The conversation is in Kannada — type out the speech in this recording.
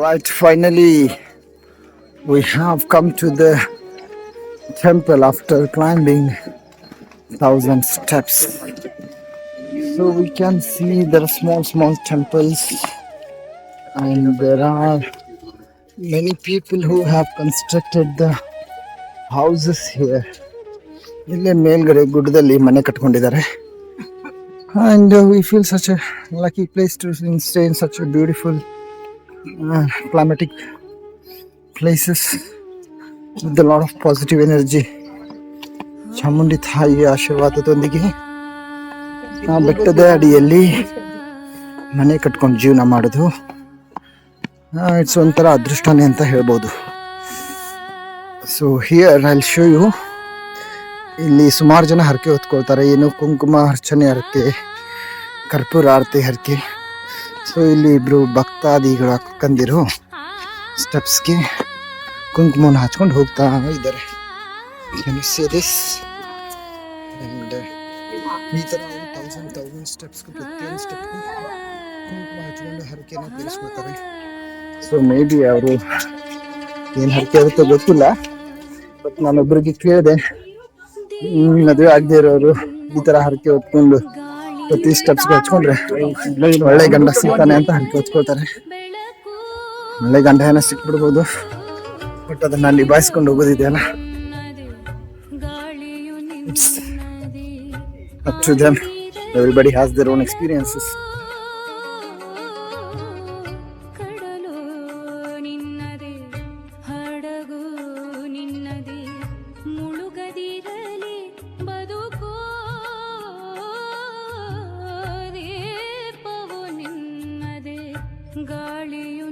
Right, finally, we have come to the temple after climbing 1,000 steps. So we can see there are small temples, and there are many people who have constructed the houses here. ಇಲ್ಲೇ ಮೇಲ್ಗಡೆ ಗುಡ್ಡದಲ್ಲಿ ಮನೆ ಕಟ್ಕೊಂಡಿದ್ದಾರೆ. And we feel such a lucky place to stay in such a beautiful climatic places with a lot of positive energy. Chamundi ತಾಯಿಯ ಆಶೀರ್ವಾದದೊಂದಿಗೆ ಆ ಬೆಟ್ಟದ ಅಡಿಯಲ್ಲಿ ಮನೆ ಕಟ್ಕೊಂಡು ಜೀವನ ಮಾಡೋದು ಇಟ್ಸ್ ಒಂಥರ ಅದೃಷ್ಟನೇ ಅಂತ ಹೇಳ್ಬೋದು. So here I will show you. ಇಲ್ಲಿ ಸುಮಾರು ಜನ ಹರಕೆ ಹೊತ್ಕೊಳ್ತಾರೆ. ಏನು ಕುಂಕುಮ ಅರ್ಚನೆ ಹರಕೆ, ಕರ್ಪೂರ ಆರತಿ ಹರಕೆ. ಸೊ ಇಲ್ಲಿ ಇಬ್ರು ಭಕ್ತಾದಿಗಳು ಅಕ್ಕಂದಿರು ಸ್ಟೆಪ್ಸ್ಗೆ ಕುಂಕುಮವನ್ನು ಹಚ್ಕೊಂಡು ಹೋಗ್ತಾ ಇದ್ದಾರೆ. ಈ ಥರ 1,000 ಸ್ಟೆಪ್ಸ್ಗೂ ಪ್ರತಿಯೊಂದು ಸ್ಟೆಪ್ಗೂ ಕುಂಕುಮ ಹಚ್ಕೊಂಡು ಹರಕೆನ ತೀರಿಸ್ಕೊಳ್ತಾರೆ. ಸೊ ಮೇ ಬಿ ಅವರು ಏನು ಹರಕೆ ಆಗುತ್ತೋ ಗೊತ್ತಿಲ್ಲ, ಬಟ್ ನಾನೊಬ್ಬರಿಗೆ ಕೇಳಿದೆ, ಮದುವೆ ಆಗದೆ ಇರೋರು ಈ ಥರ ಹರಕೆ ಹೊತ್ಕೊಂಡು ಪ್ರತಿ ಸ್ಟೆಪ್ಸ್ಗೆ ಹಚ್ಕೊಂಡ್ರೆ ಒಳ್ಳೆ ಗಂಡ ಸಿಗ್ತಾನೆ ಅಂತ ಹರಕೆ ಹೊಚ್ಕೊಳ್ತಾರೆ. ಒಳ್ಳೆ ಗಂಡ ಏನೋ ಸಿಕ್ಬಿಡ್ಬೋದು, ಬಟ್ ಅದನ್ನ ನಿಭಾಯಿಸ್ಕೊಂಡು ಹೋಗೋದಿದೆಯಲ್ಲ, it's up to them. Everybody has their own experiences. ಗಾಳಿಯು